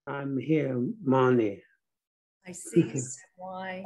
I'm here, Monty. I see you said why.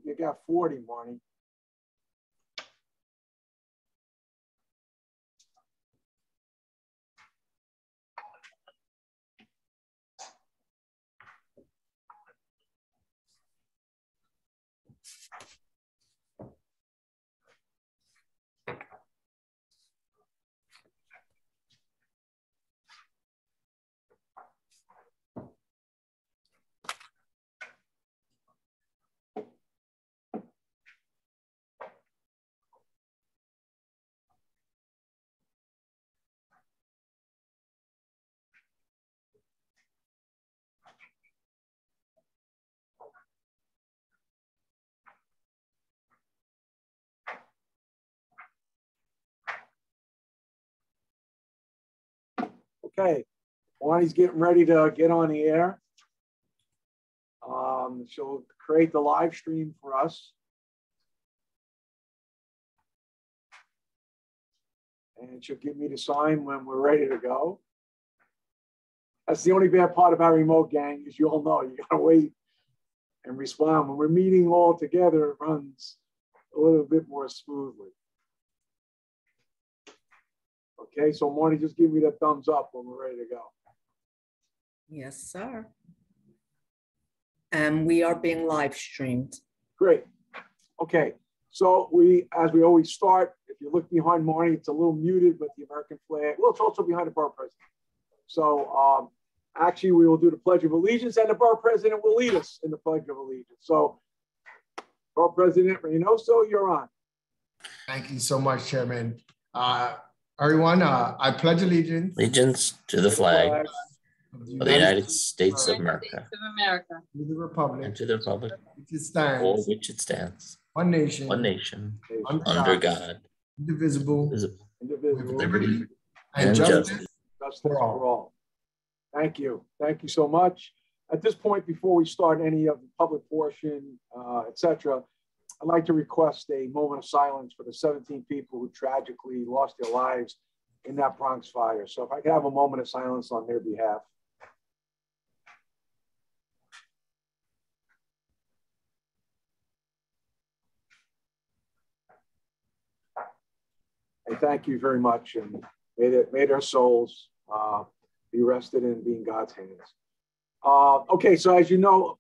You got 40, Monty. Okay, Monty's getting ready to get on the air. She'll create the live stream for us. and she'll give me the sign when we're ready to go. That's the only bad part about remote, gang, as you all know. You gotta wait and respond. When we're meeting all together, it runs a little bit more smoothly. Okay, so Marty, just give me the thumbs up when we're ready to go. Yes, sir. And we are being live streamed. Great. Okay, so as we always start, if you look behind Marty, it's a little muted with the American flag. Well, it's also behind the borough president. So actually, we will do the Pledge of Allegiance, and the borough president will lead us in the Pledge of Allegiance. So, Borough President Reynoso, you're on. Thank you so much, Chairman. Everyone, I pledge allegiance to the flag of of the United States of America, to the republic, and to the republic for which it stands, one nation, under God, indivisible, with liberty and and justice For all. Thank you. Thank you so much. At this point, before we start any of the public portion, etc., I'd like to request a moment of silence for the 17 people who tragically lost their lives in that Bronx fire. So if I could have a moment of silence on their behalf. And thank you very much, and may their souls be rested and be in God's hands. Okay, so as you know,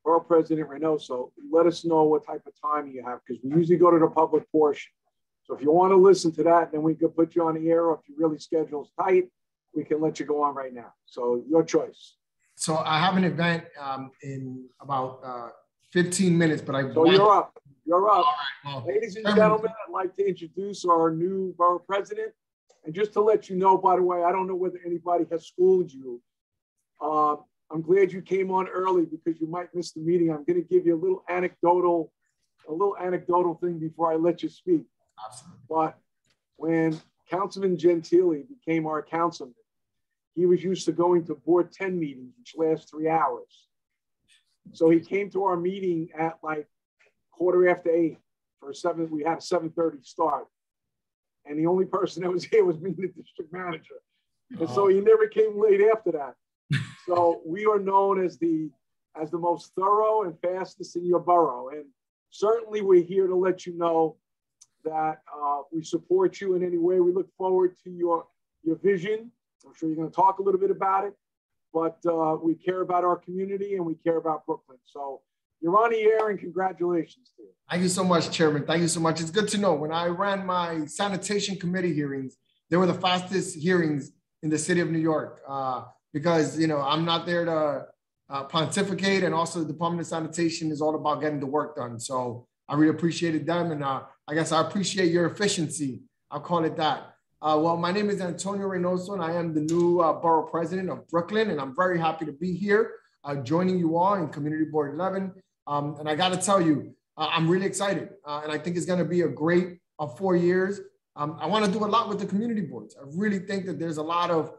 Borough President Reynoso, let us know what type of time you have, because we usually go to the public portion. So if you want to listen to that, then we could put you on the air, or if your really schedule's tight, we can let you go on right now. So your choice. So I have an event in about 15 minutes, but So you're up. You're up. All right, well, Ladies and gentlemen, I'd like to introduce our new borough president. And just to let you know, by the way, I don't know whether anybody has schooled you. I'm glad you came on early because you might miss the meeting. I'm going to give you a little anecdotal thing before I let you speak. Absolutely. But when Councilman Gentili became our councilman, he was used to going to board 10 meetings, which last 3 hours. So he came to our meeting at like 8:15 for 7. We had a 7:30 start. And the only person that was here was me, the district manager. And so he never came late after that. So we are known as the most thorough and fastest in your borough. And certainly we're here to let you know that we support you in any way. We look forward to your vision. I'm sure you're going to talk a little bit about it, but we care about our community and we care about Brooklyn. So you're on the air, and congratulations to you. Thank you so much, Chairman. Thank you so much. It's good to know. When I ran my sanitation committee hearings, they were the fastest hearings in the city of New York because, you know, I'm not there to pontificate, and also the Department of Sanitation is all about getting the work done. So I really appreciated them, and I guess I appreciate your efficiency. I'll call it that. Well, my name is Antonio Reynoso, and I am the new borough president of Brooklyn, and I'm very happy to be here joining you all in Community Board 11. And I got to tell you, I'm really excited, and I think it's going to be a great 4 years. I want to do a lot with the community boards. I really think that there's a lot of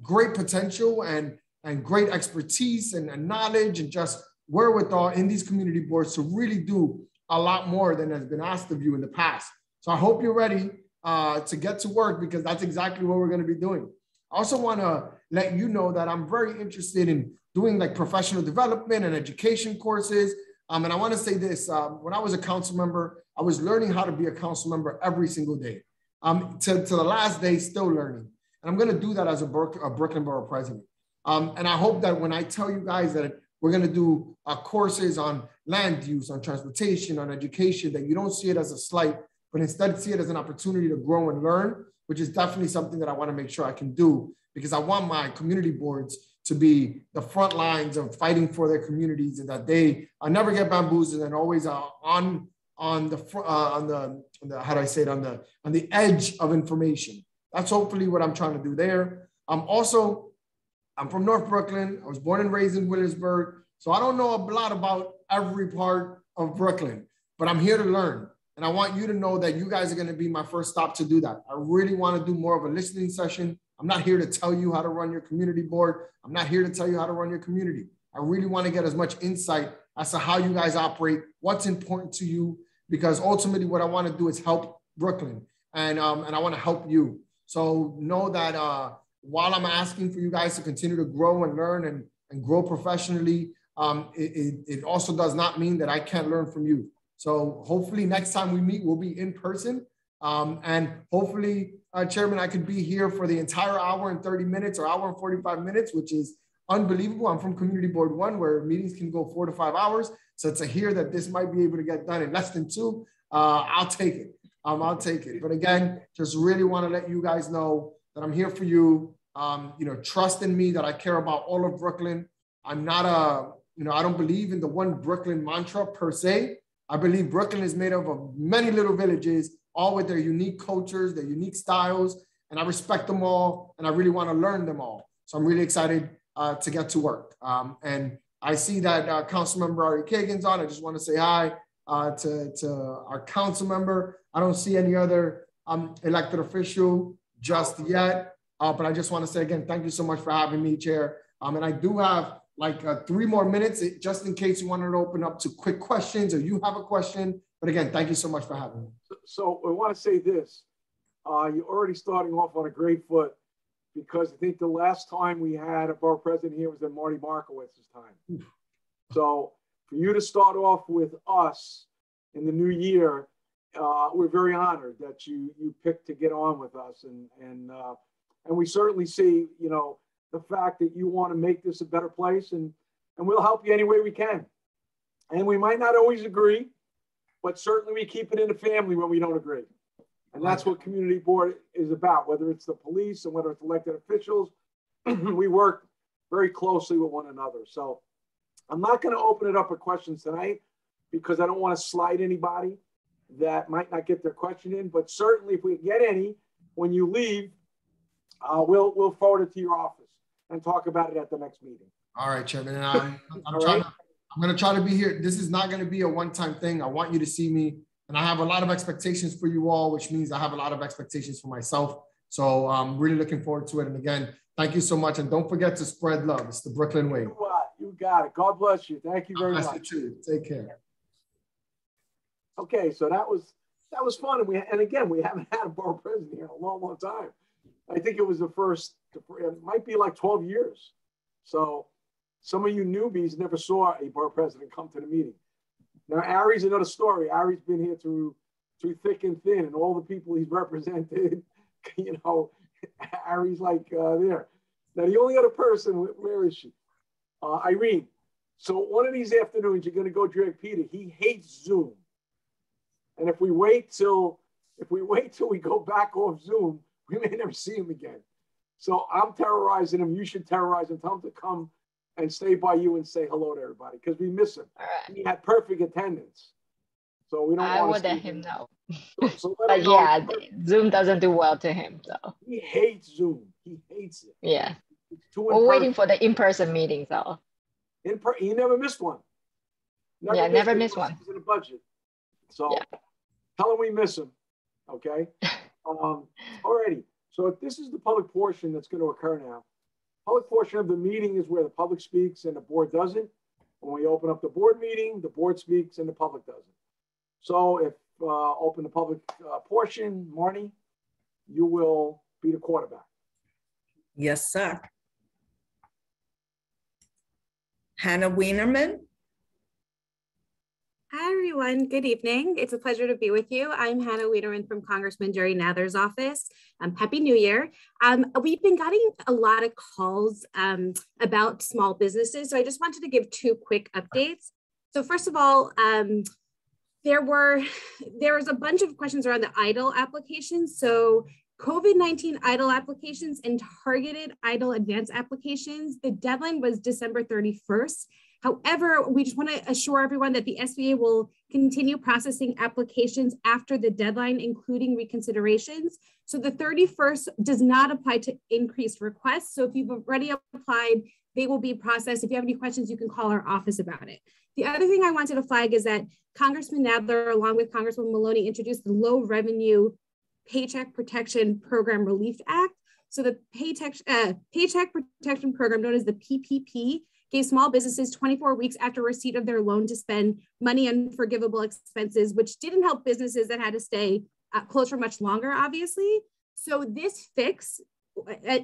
great potential and great expertise and knowledge and just wherewithal in these community boards to really do a lot more than has been asked of you in the past. So I hope you're ready to get to work, because that's exactly what we're going to be doing. I also want to let you know that I'm very interested in doing like professional development and education courses. And I want to say this, when I was a council member, I was learning how to be a council member every single day. To the last day, still learning. And I'm going to do that as a Brooklyn Borough president. And I hope that when I tell you guys that we're going to do courses on land use, on transportation, on education, that you don't see it as a slight, but instead see it as an opportunity to grow and learn, which is definitely something that I want to make sure I can do, because I want my community boards to be the front lines of fighting for their communities, and that they never get bamboozled and always on the how do I say it, on the edge of information. That's hopefully what I'm trying to do there. I'm from North Brooklyn. I was born and raised in Williamsburg, so I don't know a lot about every part of Brooklyn, but I'm here to learn. And I want you to know that you guys are going to be my first stop to do that. I really want to do more of a listening session. I'm not here to tell you how to run your community board. I'm not here to tell you how to run your community. I really want to get as much insight as to how you guys operate, what's important to you, because ultimately what I want to do is help Brooklyn, and I want to help you. So know that while I'm asking for you guys to continue to grow and learn and grow professionally, it also does not mean that I can't learn from you. So hopefully next time we meet, we'll be in person. And hopefully, Chairman, I could be here for the entire hour and 30 minutes or hour and 45 minutes, which is unbelievable. I'm from Community Board 1, where meetings can go 4 to 5 hours. So to hear that this might be able to get done in less than 2, I'll take it. I'll take it. But again, just really want to let you guys know that I'm here for you. Trust in me that I care about all of Brooklyn. I'm not I don't believe in the one Brooklyn mantra per se. I believe Brooklyn is made up of many little villages, all with their unique cultures, their unique styles, and I respect them all, and I really want to learn them all. So I'm really excited to get to work. And I see that Councilmember Ari Kagan's on. I just want to say hi to our council member. I don't see any other elected official just yet, but I just want to say again, thank you so much for having me, Chair. And I do have like 3 more minutes, just in case you wanted to open up to quick questions or you have a question. But again, thank you so much for having me. So I want to say this. You're already starting off on a great foot, because I think the last time we had a borough president here was in Marty Markowitz's time. So for you to start off with us in the new year, we're very honored that you picked to get on with us. And we certainly see, the fact that you want to make this a better place, and we'll help you any way we can. And we might not always agree, but certainly we keep it in the family when we don't agree. And that's what community board is about, whether it's the police and whether it's elected officials. We work very closely with one another. So I'm not going to open it up for questions tonight, because I don't want to slight anybody that might not get their question in. But certainly if we get any, when you leave, we'll forward it to your office and talk about it at the next meeting. All right, Chairman. And I'm going to try to be here. This is not going to be a one-time thing. I want you to see me. And I have a lot of expectations for you all, which means I have a lot of expectations for myself. So I'm really looking forward to it. And again, thank you so much. And don't forget to spread love. It's the Brooklyn way. You got it. God bless you. Thank you very much. You too. Take care. Okay, so that was fun. And again, we haven't had a borough president here in a long, long time. I think it was the first, it might be like 12 years. So some of you newbies never saw a borough president come to the meeting. Now, Ari's another story. Ari's been here through thick and thin, and all the people he's represented, Ari's like there. Now, the only other person, where is she? Irene. So one of these afternoons, you're going to go drag Peter. He hates Zoom. And if we wait till we go back off Zoom, we may never see him again. So I'm terrorizing him. You should terrorize him. Tell him to come and stay by you and say hello to everybody, because we miss him. Right. He had perfect attendance. So we don't I want would to let him know. So But yeah, Zoom doesn't do well to him. So he hates Zoom. He hates it. yeah. We're waiting for the in-person meetings though. He never missed one. Never missed one. In the budget. So yeah. Tell him we miss him. Okay. Alrighty. So this is the public portion that's going to occur now. Public portion of the meeting is where the public speaks and the board doesn't. When we open up the board meeting, the board speaks and the public doesn't. So if open the public portion, Marnie, you will be the quarterback. Yes, sir. Hannah Wienerman. Hi, everyone. Good evening. It's a pleasure to be with you. I'm Hannah Wiederman from Congressman Jerry Nather's office. Happy New Year. We've been getting a lot of calls about small businesses, so I just wanted to give 2 quick updates. So first of all, there was a bunch of questions around the EIDL applications. So COVID-19 EIDL applications and targeted EIDL advance applications, the deadline was December 31st. However, we just want to assure everyone that the SBA will continue processing applications after the deadline, including reconsiderations. So the 31st does not apply to increased requests. So if you've already applied, they will be processed. If you have any questions, you can call our office about it. The other thing I wanted to flag is that Congressman Nadler, along with Congresswoman Maloney, introduced the Low Revenue Paycheck Protection Program Relief Act. So the Paycheck Protection Program, known as the PPP, gave small businesses 24 weeks after receipt of their loan to spend money on forgivable expenses, which didn't help businesses that had to stay closed for much longer, obviously. So this fix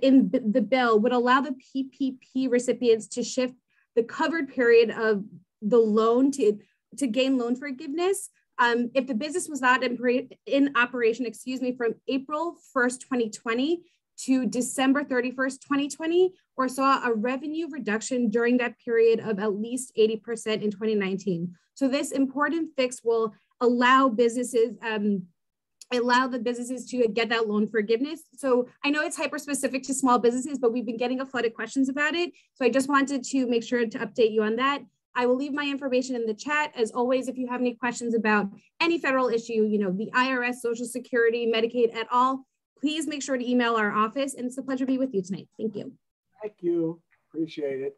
in the bill would allow the PPP recipients to shift the covered period of the loan to gain loan forgiveness if the business was not in operation, from April 1st, 2020 to December 31st, 2020, or saw a revenue reduction during that period of at least 80% in 2019. So this important fix will allow businesses the businesses to get that loan forgiveness. So I know it's hyper specific to small businesses, but we've been getting a flood of questions about it. So I just wanted to make sure to update you on that. I will leave my information in the chat. As always, if you have any questions about any federal issue, the IRS, Social Security, Medicaid at all, please make sure to email our office. And it's a pleasure to be with you tonight. Thank you. Thank you. Appreciate it.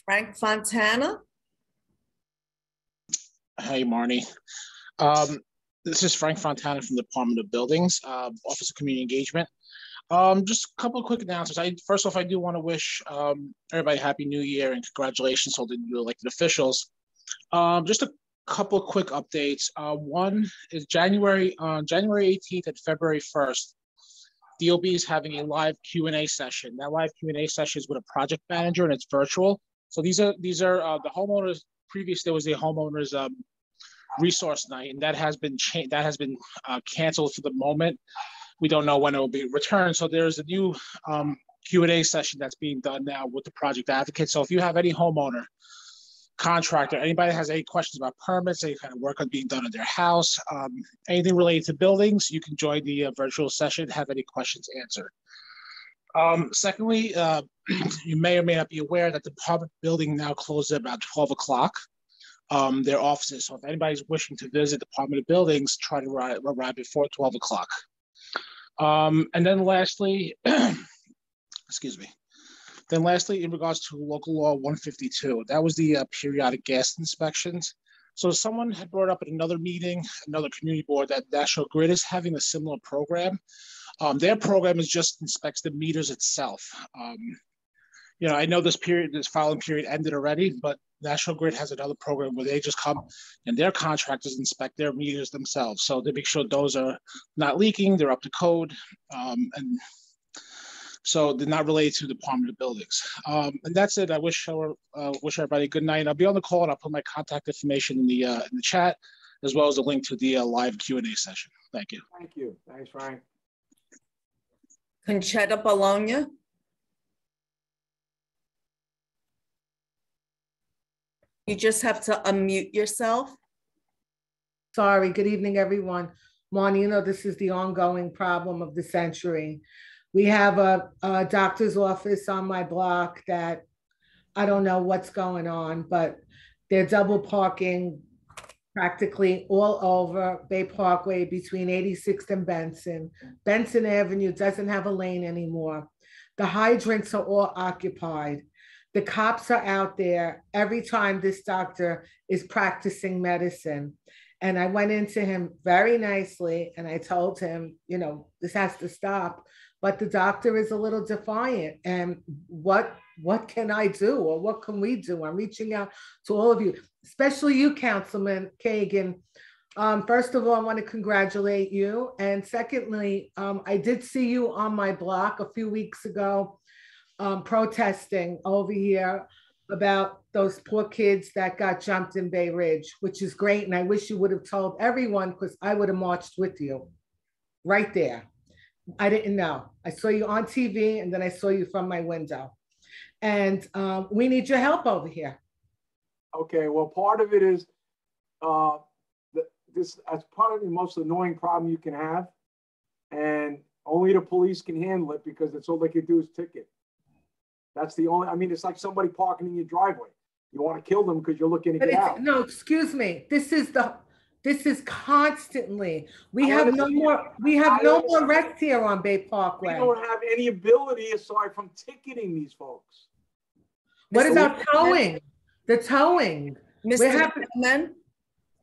Frank Fontana. Hey, Marnie. This is Frank Fontana from the Department of Buildings, Office of Community Engagement. Just a couple of quick announcements. First off, I do want to wish everybody Happy New Year and congratulations to the new elected officials. Just a couple of quick updates. One is January 18th and February 1st, DOB is having a live Q&A session. That live Q&A session is with a project manager and it's virtual. So these are the homeowners. Previous there was a homeowners resource night, and that has been canceled for the moment. We don't know when it will be returned. So there's a new Q&A session that's being done now with the project advocate. So if you have any homeowner, contractor, anybody that has any questions about permits, any kind of work on being done in their house, anything related to buildings, you can join the virtual session, have any questions answered. Secondly, you may or may not be aware that the public building now closes at about 12 o'clock, their offices. So if anybody's wishing to visit the Department of Buildings, try to arrive before 12 o'clock. And then lastly, excuse me. Then lastly, in regards to local law 152, that was the periodic gas inspections. So someone had brought up at another meeting, another community board, that National Grid is having a similar program. Their program is just inspects the meters itself. I know this filing period ended already, but National Grid has another program where they just come and their contractors inspect their meters themselves. So they make sure those are not leaking, they're up to code, and so they're not related to the Department of Buildings. And that's it. I wish everybody a good night. I'll be on the call and I'll put my contact information in the chat, as well as a link to the live Q&A session. Thank you. Thank you. Thanks, Frank. Conchetta Bologna. You just have to unmute yourself. Sorry, good evening, everyone. Marnie, this is the ongoing problem of the century. We have a doctor's office on my block that I don't know what's going on, but they're double parking practically all over Bay Parkway between 86th and Benson. Benson Avenue doesn't have a lane anymore. The hydrants are all occupied. The cops are out there every time this doctor is practicing medicine. And I went into him very nicely and I told him, this has to stop. But the doctor is a little defiant. And what can I do, or what can we do? I'm reaching out to all of you, especially you, Councilman Kagan. First of all, I want to congratulate you. And secondly, I did see you on my block a few weeks ago protesting over here about those poor kids that got jumped in Bay Ridge, which is great. And I wish you would have told everyone, because I would have marched with you right there. I didn't know. I saw you on TV and then I saw you from my window. And we need your help over here. Okay, well, part of it is that's part of the most annoying problem you can have. And only the police can handle it, because that's all they can do is ticket. That's the only, it's like somebody parking in your driveway. You want to kill them because you're looking to get out. No, excuse me. This is constantly. We have no more rest here on Bay Parkway. We don't have any ability aside from ticketing these folks. What about towing? The towing. Mr. Chairman,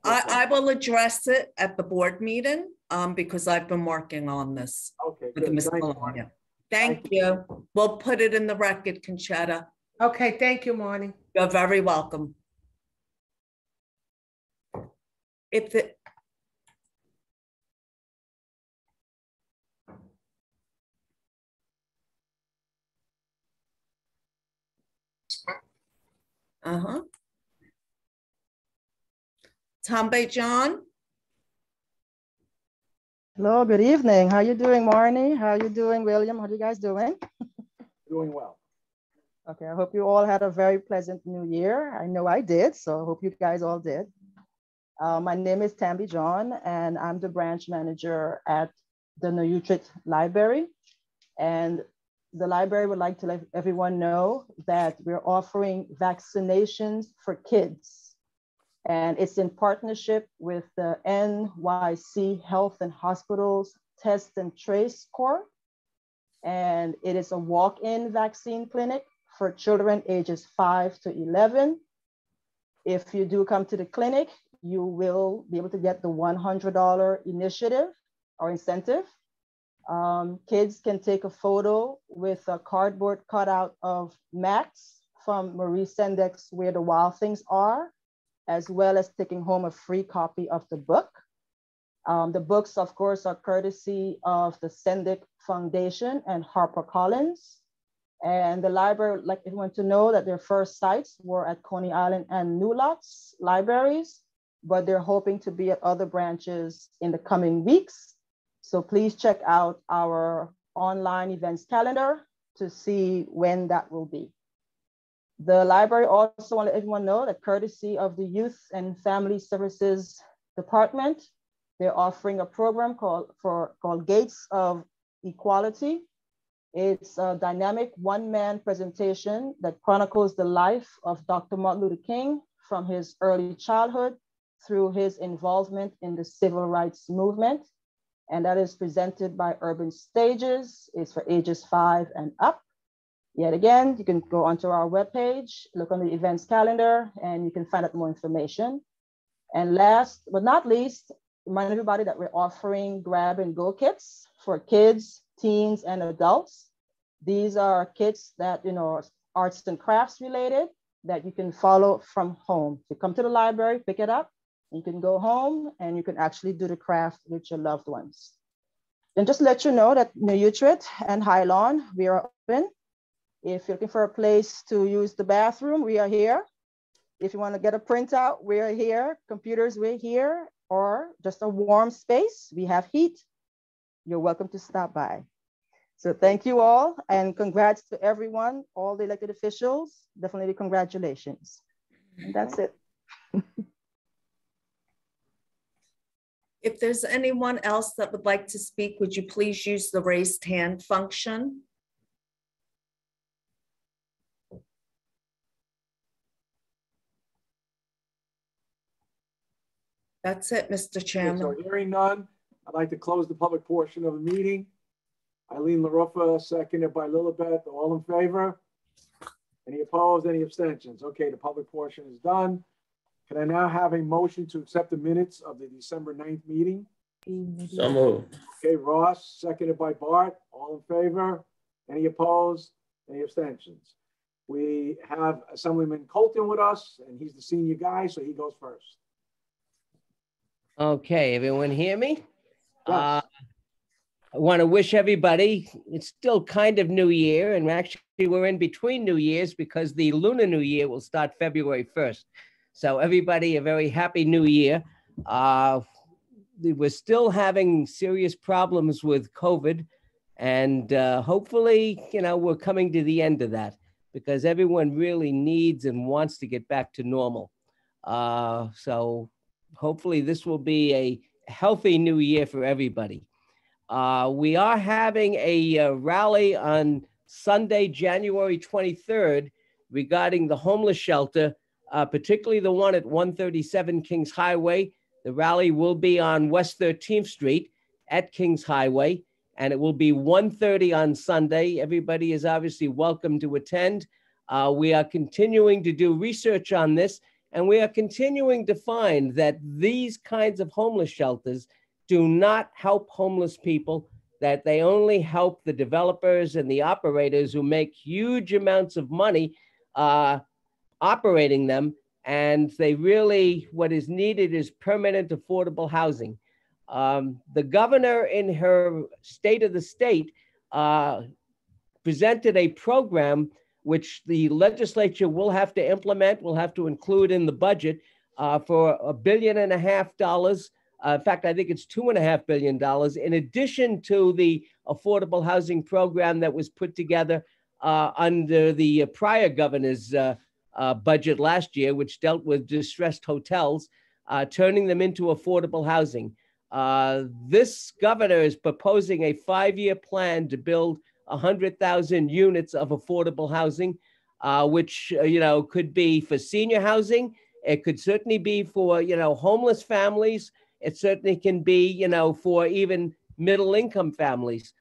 I will address it at the board meeting because I've been working on this. Okay, with good. Ms. Bologna. Thank you. We'll put it in the record, Conchetta. Okay, thank you, Marnie. You're very welcome. If it, Tambe John. Hello, good evening. How you doing, Marnie? How you doing, William? How you guys doing? Doing well. Okay, I hope you all had a very pleasant new year. I know I did, so I hope you guys all did. My name is Tamby John, and I'm the branch manager at the New Utrecht Library. And the library would like to let everyone know that we're offering vaccinations for kids. And it's in partnership with the NYC Health and Hospitals Test and Trace Corps. And it is a walk-in vaccine clinic for children ages 5 to 11. If you do come to the clinic, you will be able to get the $100 initiative or incentive. Kids can take a photo with a cardboard cutout of Max from Marie Sendek's Where the Wild Things Are, as well as taking home a free copy of the book. The books, of course, are courtesy of the Sendek Foundation and HarperCollins. And the library would like everyone to know that their first sites were at Coney Island and New Lots libraries, but they're hoping to be at other branches in the coming weeks. So please check out our online events calendar to see when that will be. The library also want to let everyone know that courtesy of the Youth and Family Services Department, they're offering a program called Gates of Equality. It's a dynamic one-man presentation that chronicles the life of Dr. Martin Luther King from his early childhood through his involvement in the civil rights movement. And that is presented by Urban Stages. It's for ages 5 and up. Yet again, you can go onto our webpage, look on the events calendar, and you can find out more information. And last but not least, remind everybody that we're offering grab and go kits for kids, teens, and adults. These are kits that, are arts and crafts related that you can follow from home. So come to the library, pick it up, you can go home and you can actually do the craft with your loved ones. And just to let you know that New Utrecht and High Lawn, we are open. If you're looking for a place to use the bathroom, we are here. If you want to get a printout, we're here. Computers, we're here. Or just a warm space, we have heat. You're welcome to stop by. So thank you all, and congrats to everyone, all the elected officials. Definitely congratulations. And that's it. If there's anyone else that would like to speak, would you please use the raised hand function? That's it, Mr. Chairman. Okay, so hearing none, I'd like to close the public portion of the meeting. Eileen LaRuffa, seconded by Lilibet. All in favor? Any opposed? Any abstentions? Okay, the public portion is done. Can I now have a motion to accept the minutes of the December 9th meeting? So moved. Okay, Ross, seconded by Bart. All in favor? Any opposed? Any abstentions? We have Assemblyman Colton with us, and he's the senior guy, so he goes first. Okay, everyone hear me? Yes. I want to wish everybody, it's still kind of New Year, and actually we're in between New Years because the Lunar New Year will start February 1st. So everybody, a very happy New Year. We're still having serious problems with COVID, and hopefully, we're coming to the end of that because everyone really needs and wants to get back to normal. So hopefully this will be a healthy new year for everybody. We are having a rally on Sunday, January 23rd regarding the homeless shelter, particularly the one at 137 Kings Highway. The rally will be on West 13th Street at Kings Highway, and it will be 1:30 on Sunday. Everybody is obviously welcome to attend. We are continuing to do research on this, and we are continuing to find that these kinds of homeless shelters do not help homeless people. that they only help the developers and the operators who make huge amounts of money operating them. And they really, what is needed is permanent affordable housing. The governor in her State of the State presented a program which the legislature will have to implement, will have to include in the budget for $1.5 billion. In fact, I think it's $2.5 billion, in addition to the affordable housing program that was put together under the prior governor's budget last year, which dealt with distressed hotels, turning them into affordable housing. This governor is proposing a 5-year plan to build 100,000 units of affordable housing, which could be for senior housing. It could certainly be for homeless families. It certainly can be for even middle-income families,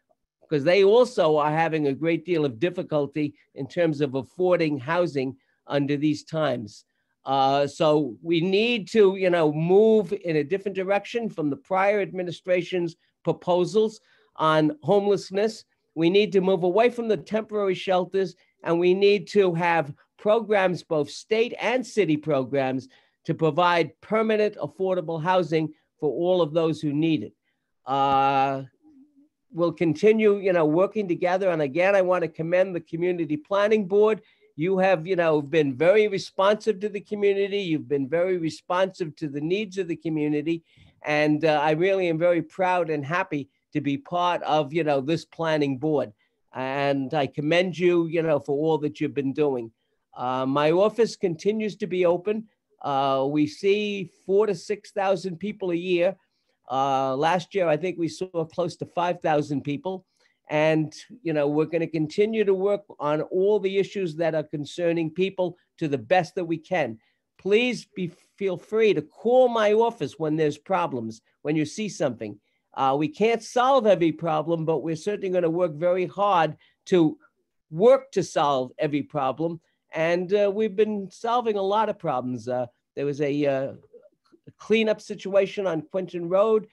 because they also are having a great deal of difficulty in terms of affording housing under these times. So we need to, move in a different direction from the prior administration's proposals on homelessness. We need to move away from the temporary shelters, and we need to have programs, both state and city programs, to provide permanent affordable housing for all of those who need it. We'll continue, working together. And again, I want to commend the Community Planning Board. You have, been very responsive to the community. You've been very responsive to the needs of the community. And I really am very proud and happy to be part of, this planning board. And I commend you, for all that you've been doing. My office continues to be open. We see 4,000 to 6,000 people a year. Last year, I think we saw close to 5,000 people. And, we're going to continue to work on all the issues that are concerning people to the best that we can. Please feel free to call my office when there's problems, when you see something. We can't solve every problem, but we're certainly going to work very hard to work to solve every problem. And we've been solving a lot of problems. There was a cleanup situation on Quinton Road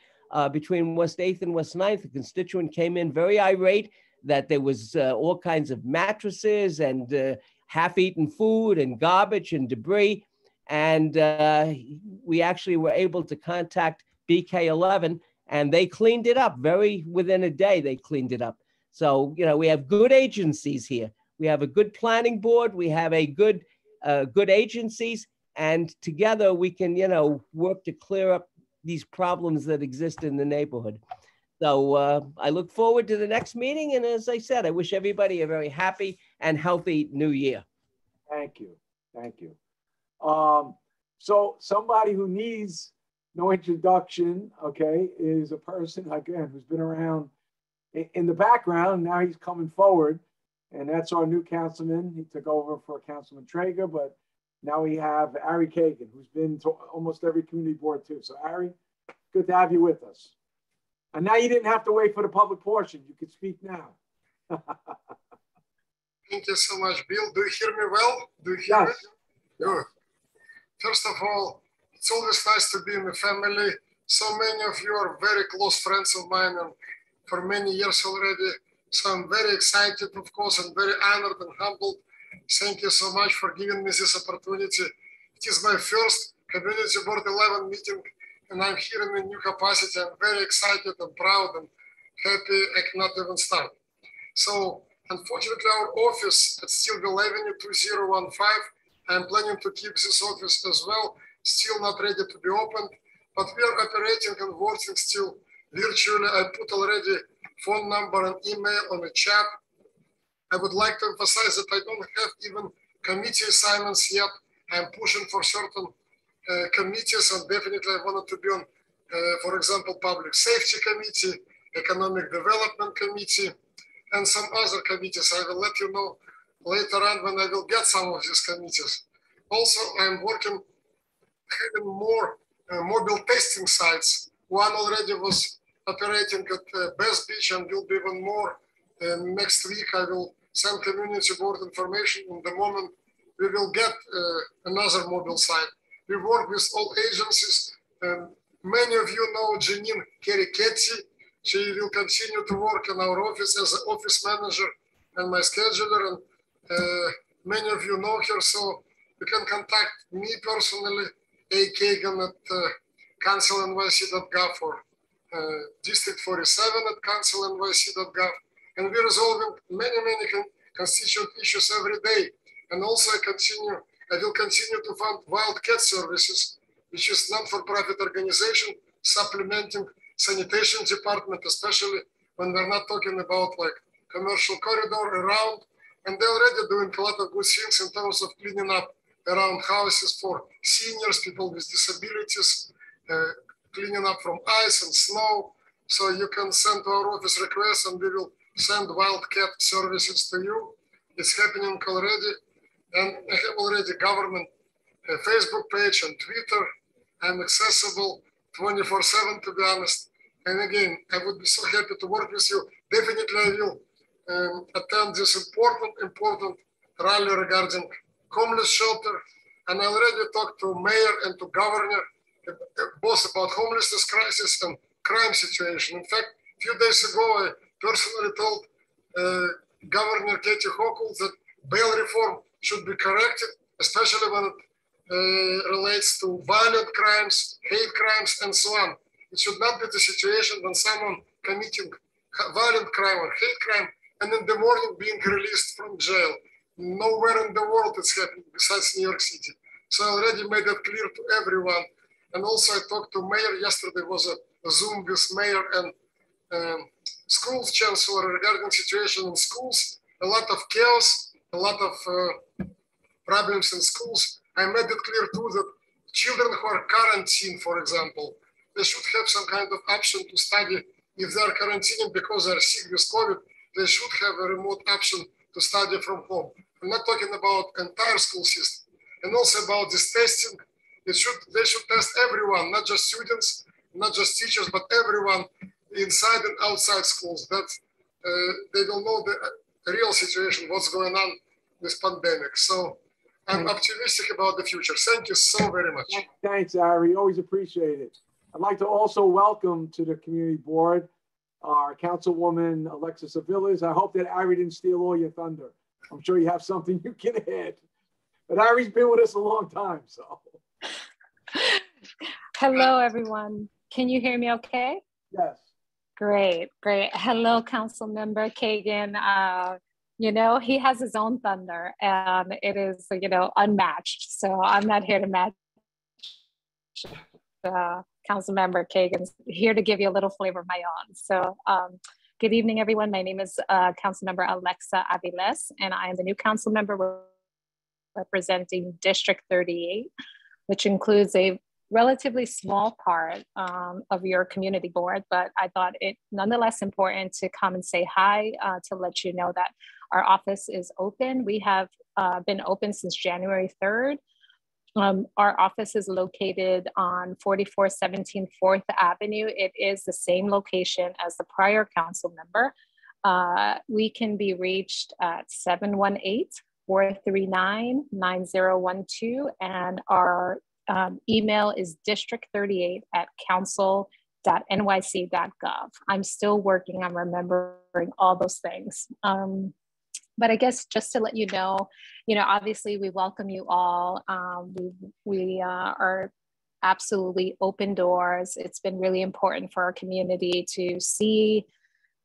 between West 8th and West 9th. The constituent came in very irate that there was all kinds of mattresses and half-eaten food and garbage and debris. And we actually were able to contact BK11, and they cleaned it up within a day. They cleaned it up. So, we have good agencies here. We have a good planning board. We have a good agencies, and together we can, work to clear up these problems that exist in the neighborhood. So I look forward to the next meeting. And as I said, I wish everybody a very happy and healthy new year. Thank you. Thank you. So somebody who needs no introduction, okay, is a person, again, who's been around in the background. Now he's coming forward, and that's our new councilman. He took over for Councilman Traeger, but now we have Ari Kagan, who's been to almost every community board too. So Ari, good to have you with us. And now you didn't have to wait for the public portion. You could speak now. Thank you so much, Bill. Do you hear me well? Do you hear me? Good. First of all, it's always nice to be in the family. So many of you are very close friends of mine and for many years already. So I'm very excited, of course, and very honored and humbled. Thank you so much for giving me this opportunity. It is my first Community Board 11 meeting, and I'm here in a new capacity. I'm very excited and proud and happy I cannot even start. So, unfortunately, our office at Steelville Avenue 2015, I'm planning to keep this office as well, still not ready to be opened, but we are operating and working still virtually. I put already phone number and email on the chat. I would like to emphasize that I don't have even committee assignments yet. I'm pushing for certain committees, and definitely I wanted to be on, for example, Public Safety Committee, Economic Development Committee, and some other committees. I will let you know later on when I will get some of these committees. Also, I'm working, having more mobile testing sites. One already was operating at Best Beach and will be even more. Next week, I will send community board information. In the moment, we will get another mobile site. We work with all agencies. Many of you know Janine Keriketti. She will continue to work in our office as an office manager and my scheduler, and many of you know her, so you can contact me personally, A. Kagan at councilnyc.gov or District 47 at councilnyc.gov. And we're resolving many constituent issues every day. And also I will continue to fund Wildcat Services, which is non-for-profit organization supplementing sanitation department, especially when we're not talking about like commercial corridor around. And they're already doing a lot of good things in terms of cleaning up around houses for seniors, people with disabilities, cleaning up from ice and snow. So you can send to our office requests and we will send Wildcat Services to you. It's happening already. And I have already government Facebook page and Twitter. I'm accessible 24/7, to be honest. And again, I would be so happy to work with you. Definitely I will attend this important rally regarding homeless shelter. And I already talked to mayor and to governor both about homelessness crisis and crime situation. In fact, a few days ago, I personally told Governor Katie Hochul that bail reform should be corrected, especially when it relates to violent crimes, hate crimes, and so on. It should not be the situation when someone committing violent crime or hate crime and in the morning being released from jail. Nowhere in the world it's happening besides New York City. So I already made that clear to everyone. And also I talked to mayor yesterday, was a Zoom with mayor and schools chancellor regarding situation in schools. A lot of chaos, a lot of problems in schools. I made it clear too that children who are quarantined, for example, they should have some kind of option to study. If they are quarantined because they are sick with COVID, they should have a remote option to study from home. I'm not talking about entire school system. And also about this testing, they should test everyone, not just students, not just teachers, but everyone inside and outside schools. That they will know the real situation, what's going on with pandemic. So I'm optimistic about the future. Thank you so very much. Thanks, Ari. Always appreciate it. I'd like to also welcome to the community board our Councilwoman Alexis Aviles. I hope that Ari didn't steal all your thunder. I'm sure you have something you can add. But Ari's been with us a long time, so. Hello, everyone. Can you hear me okay? Yes. Great. Hello, Council Member Kagan. You know, he has his own thunder and it is, you know, unmatched. So I'm not here to match Council Member Kagan's here to give you a little flavor of my own. So good evening, everyone. My name is Council Member Alexa Aviles, and I am the new council member representing District 38, which includes a relatively small part of your community board, but I thought it nonetheless important to come and say hi to let you know that our office is open. We have been open since January 3rd. Our office is located on 4417 4th Avenue. It is the same location as the prior council member. We can be reached at 718-439-9012, and our email is district38@council.nyc.gov. I'm still working on remembering all those things. But I guess just to let you know, obviously we welcome you all. We are absolutely open doors. It's been really important for our community to see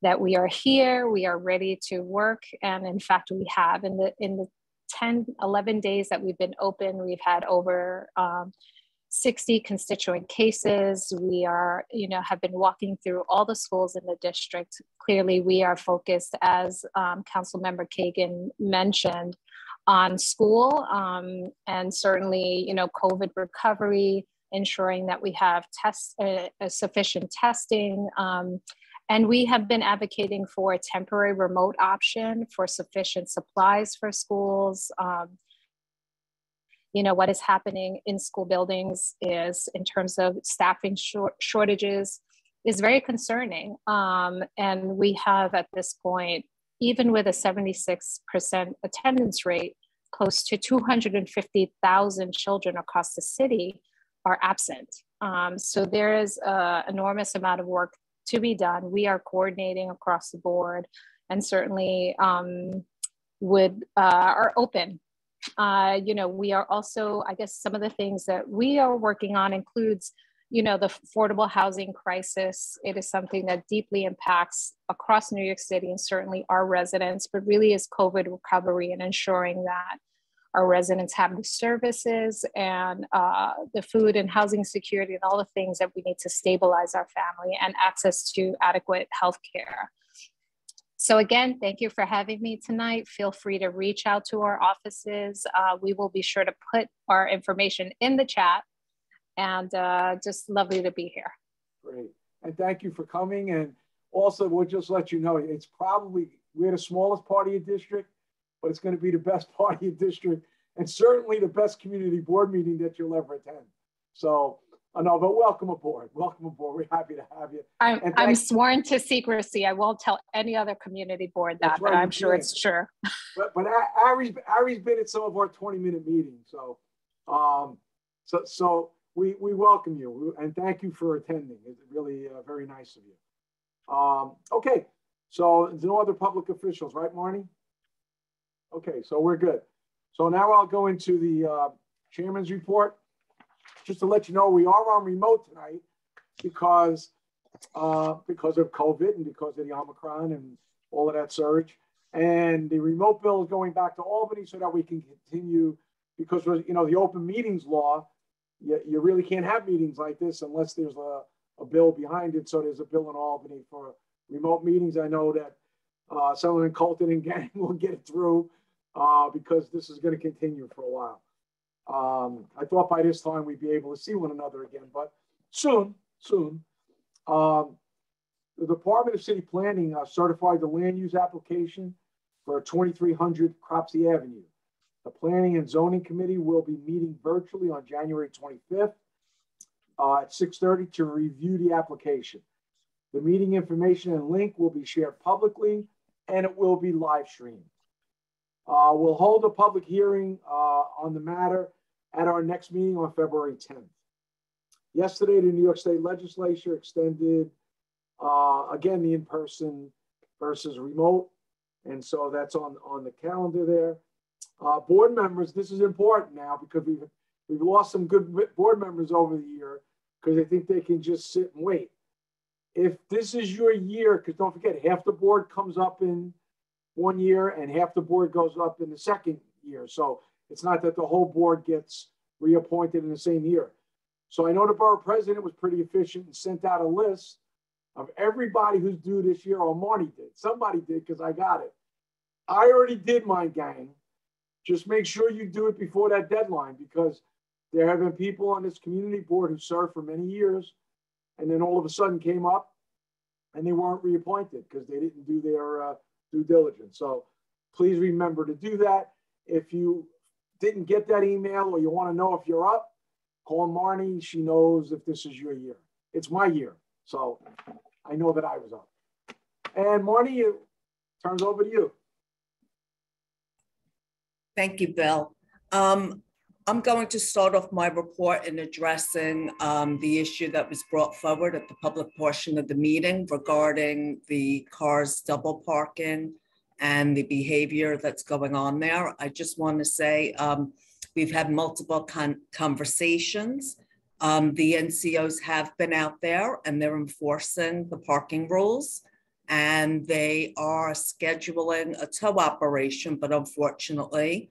that we are here, we are ready to work. And in fact, we have in the 10, 11 days that we've been open, we've had over 60 constituent cases. We are, have been walking through all the schools in the district. Clearly, we are focused, as Councilmember Kagan mentioned, on school and certainly, COVID recovery, ensuring that we have sufficient testing. And we have been advocating for a temporary remote option for sufficient supplies for schools. What is happening in school buildings is, in terms of staffing shortages, is very concerning. And we have at this point, even with a 76% attendance rate, close to 250,000 children across the city are absent. So there is an enormous amount of work to be done. We are coordinating across the board and certainly are open. We are also, I guess some of the things that we are working on includes, the affordable housing crisis. It is something that deeply impacts across New York City and certainly our residents, but really is COVID recovery and ensuring that our residents have the services and the food and housing security and all the things that we need to stabilize our family and access to adequate healthcare. So again, thank you for having me tonight. Feel free to reach out to our offices. We will be sure to put our information in the chat, and just lovely to be here. Great, and thank you for coming. And also, we'll just let you know, it's probably, we're the smallest part of your district, but it's going to be the best part of your district and certainly the best community board meeting that you'll ever attend. So, no, but welcome aboard. Welcome aboard. We're happy to have you. I'm sworn to secrecy. I won't tell any other community board that, but I'm sure it's true. But Ari's been at some of our 20-minute meetings. So, so we welcome you and thank you for attending. It's really very nice of you. Okay, so there's no other public officials, right, Marnie? Okay, so we're good. So now I'll go into the chairman's report. Just to let you know, we are on remote tonight because of COVID and because of the Omicron and all of that surge. And the remote bill is going back to Albany so that we can continue, because the open meetings law, you really can't have meetings like this unless there's a bill behind it. So there's a bill in Albany for remote meetings. I know that someone in Colton and Gang will get it through because this is going to continue for a while. I thought by this time we'd be able to see one another again, but soon. The Department of City Planning certified the land use application for 2300 Cropsey Avenue. The Planning and Zoning Committee will be meeting virtually on January 25th at 6:30 to review the application. The meeting information and link will be shared publicly and it will be live streamed. We'll hold a public hearing on the matter at our next meeting on February 10th. Yesterday, the New York State Legislature extended, again, the in-person versus remote. And so that's on the calendar there. Board members, this is important now because we've lost some good board members over the year because they think they can just sit and wait. If this is your year, because don't forget, half the board comes up in 1 year and half the board goes up in the second year. So it's not that the whole board gets reappointed in the same year. So I know the borough president was pretty efficient and sent out a list of everybody who's due this year, or Marnie did. Somebody did because I got it. I already did my gang. Just make sure you do it before that deadline because there have been people on this community board who served for many years and then all of a sudden came up and they weren't reappointed because they didn't do their due diligence. So please remember to do that. If you didn't get that email or you want to know if you're up, call Marnie. She knows if this is your year. It's my year. So I know that I was up. And Marnie, it turns over to you. Thank you, Bill. I'm going to start off my report in addressing the issue that was brought forward at the public portion of the meeting regarding the cars double parking and the behavior that's going on there. I just want to say we've had multiple conversations. The NCOs have been out there and they're enforcing the parking rules and they are scheduling a tow operation, but unfortunately,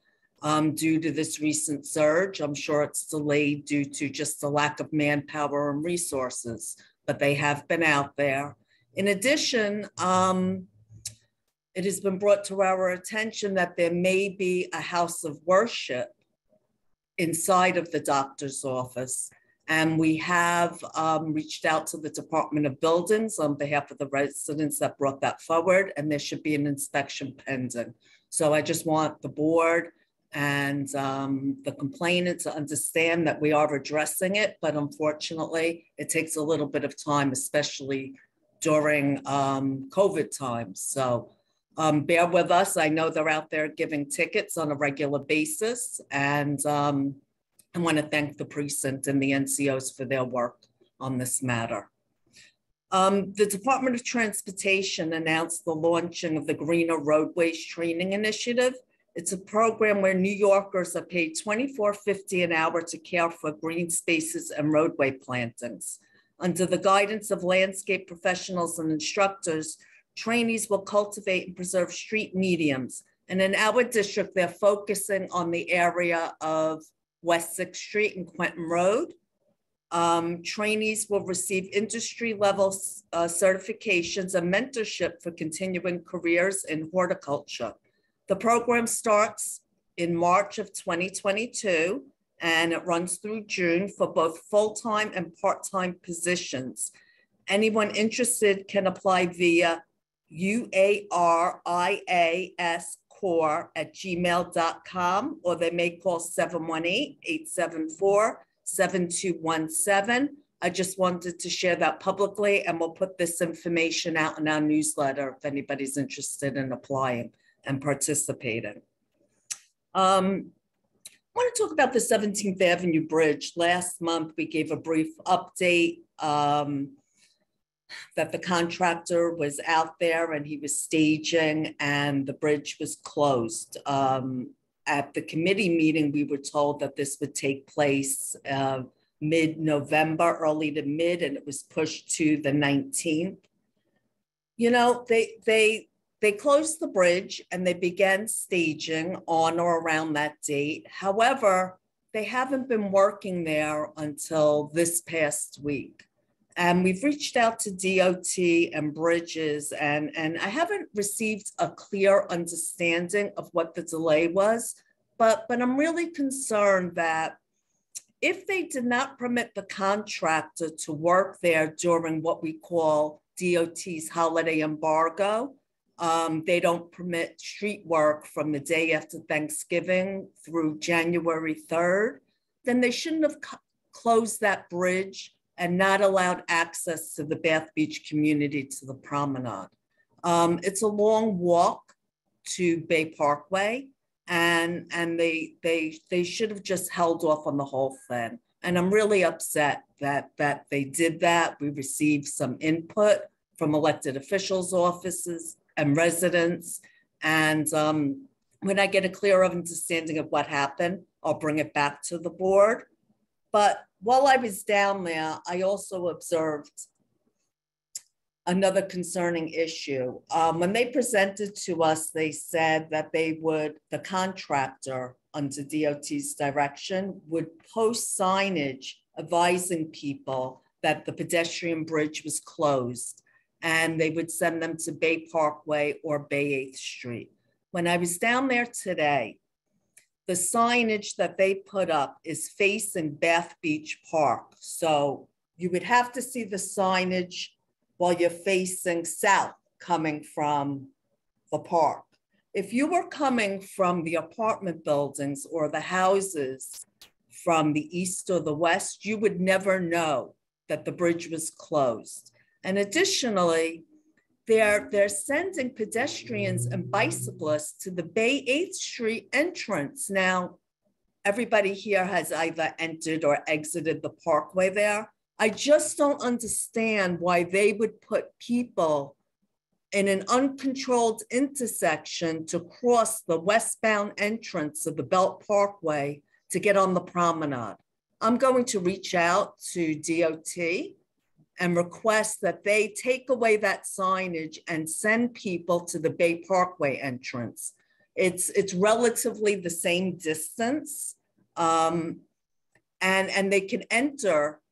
due to this recent surge, I'm sure it's delayed due to just the lack of manpower and resources, but they have been out there. In addition, it has been brought to our attention that there may be a house of worship inside of the doctor's office. And we have reached out to the Department of Buildings on behalf of the residents that brought that forward, and there should be an inspection pending. So I just want the board and the complainant to understand that we are addressing it, but unfortunately, it takes a little bit of time, especially during COVID times. So bear with us. I know they're out there giving tickets on a regular basis, and I want to thank the precinct and the NCOs for their work on this matter. The Department of Transportation announced the launching of the Greener Roadways Training Initiative. It's a program where New Yorkers are paid $24.50 an hour to care for green spaces and roadway plantings. Under the guidance of landscape professionals and instructors, trainees will cultivate and preserve street mediums. And in our district, they're focusing on the area of West 6th Street and Quentin Road. Trainees will receive industry-level certifications and mentorship for continuing careers in horticulture. The program starts in March of 2022, and it runs through June for both full-time and part-time positions. Anyone interested can apply via uariascore@gmail.com, or they may call 718-874-7217. I just wanted to share that publicly, and we'll put this information out in our newsletter if anybody's interested in applying and participating. I want to talk about the 17th Avenue Bridge. Last month, we gave a brief update that the contractor was out there and he was staging and the bridge was closed. At the committee meeting, we were told that this would take place mid-November, early to mid, and it was pushed to the 19th. You know, they closed the bridge and they began staging on or around that date. However, they haven't been working there until this past week. And we've reached out to DOT and Bridges, and I haven't received a clear understanding of what the delay was, but I'm really concerned that if they did not permit the contractor to work there during what we call DOT's holiday embargo, they don't permit street work from the day after Thanksgiving through January 3rd, then they shouldn't have closed that bridge and not allowed access to the Bath Beach community to the promenade. It's a long walk to Bay Parkway, and they should have just held off on the whole thing. And I'm really upset that they did that. We received some input from elected officials' offices and residents. And when I get a clear understanding of what happened, I'll bring it back to the board. But while I was down there, I also observed another concerning issue. When they presented to us, they said that the contractor under DOT's direction would post signage advising people that the pedestrian bridge was closed, and they would send them to Bay Parkway or Bay 8th Street. When I was down there today, the signage that they put up is facing Bath Beach Park. So you would have to see the signage while you're facing south coming from the park. If you were coming from the apartment buildings or the houses from the east or the west, you would never know that the bridge was closed. And additionally, they're sending pedestrians and bicyclists to the Bay 8th Street entrance. Now, everybody here has either entered or exited the parkway there. I just don't understand why they would put people in an uncontrolled intersection to cross the westbound entrance of the Belt Parkway to get on the promenade. I'm going to reach out to DOT and request that they take away that signage and send people to the Bay Parkway entrance. It's relatively the same distance, and they can enter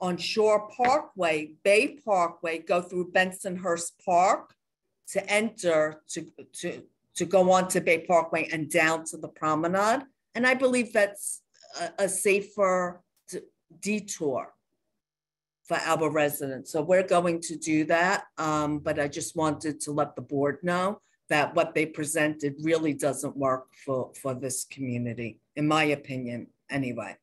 on Shore Parkway, Bay Parkway, go through Bensonhurst Park to enter to go on to Bay Parkway and down to the promenade. And I believe that's a safer detour for our residents. So we're going to do that. But I just wanted to let the board know that what they presented really doesn't work for this community, in my opinion, anyway.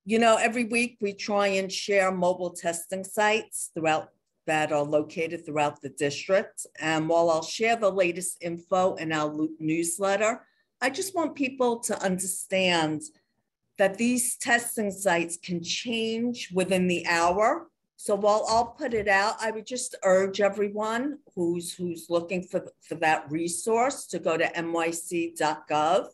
You know, every week we try and share mobile testing sites that are located throughout the district. And while I'll share the latest info in our newsletter, I just want people to understand that these testing sites can change within the hour. So while I'll put it out, I would just urge everyone who's looking for that resource to go to nyc.gov,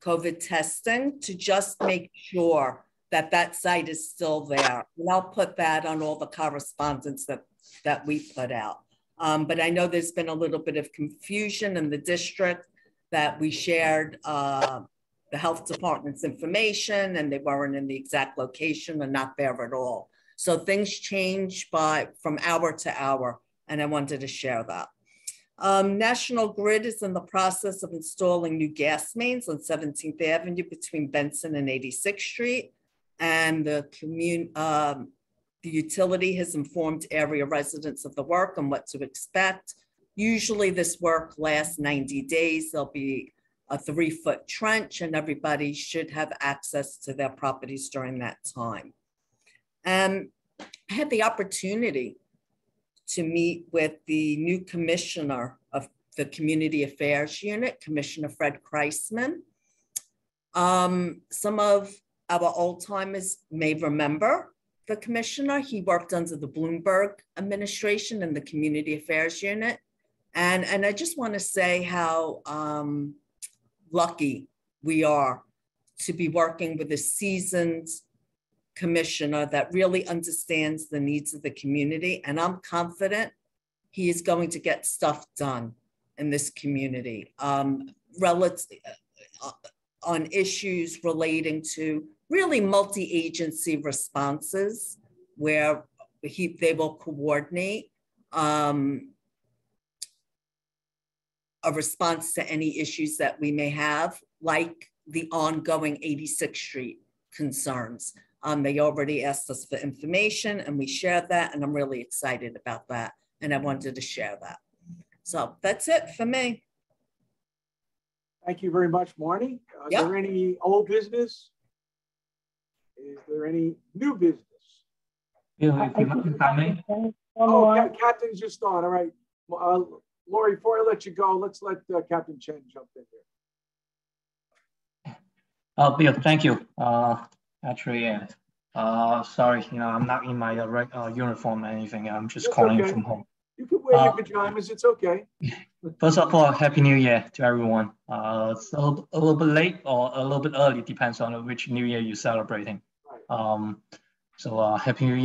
COVID testing, to just make sure that that site is still there. And I'll put that on all the correspondence that we put out. But I know there's been a little bit of confusion in the district that we shared the health department's information and they weren't in the exact location and not there at all. So things change from hour to hour, and I wanted to share that. National Grid is in the process of installing new gas mains on 17th Avenue between Benson and 86th Street. And the utility has informed area residents of the work and what to expect. Usually this work lasts 90 days. There'll be a 3-foot trench and everybody should have access to their properties during that time. I had the opportunity to meet with the new commissioner of the Community Affairs Unit, Commissioner Fred Kreisman. Some of our old timers may remember the commissioner. He worked under the Bloomberg administration in the Community Affairs Unit. And I just want to say how lucky we are to be working with a seasoned commissioner that really understands the needs of the community. And I'm confident he is going to get stuff done in this community relative on issues relating to really multi-agency responses where they will coordinate a response to any issues that we may have, like the ongoing 86th Street concerns. They already asked us for information and we shared that, and I'm really excited about that. And I wanted to share that. So that's it for me. Thank you very much, Marnie. Is there any old business? Is there any new business? Oh, Captain's just on. All right. Lori, before I let you go, let's let Captain Chen jump in here. Bill, thank you. Actually, sorry, I'm not in my uniform or anything. I'm just calling from home. You can wear your pajamas. It's okay. First of all, Happy New Year to everyone. It's a little bit late or a little bit early, depends on which New Year you're celebrating. So Happy New Year.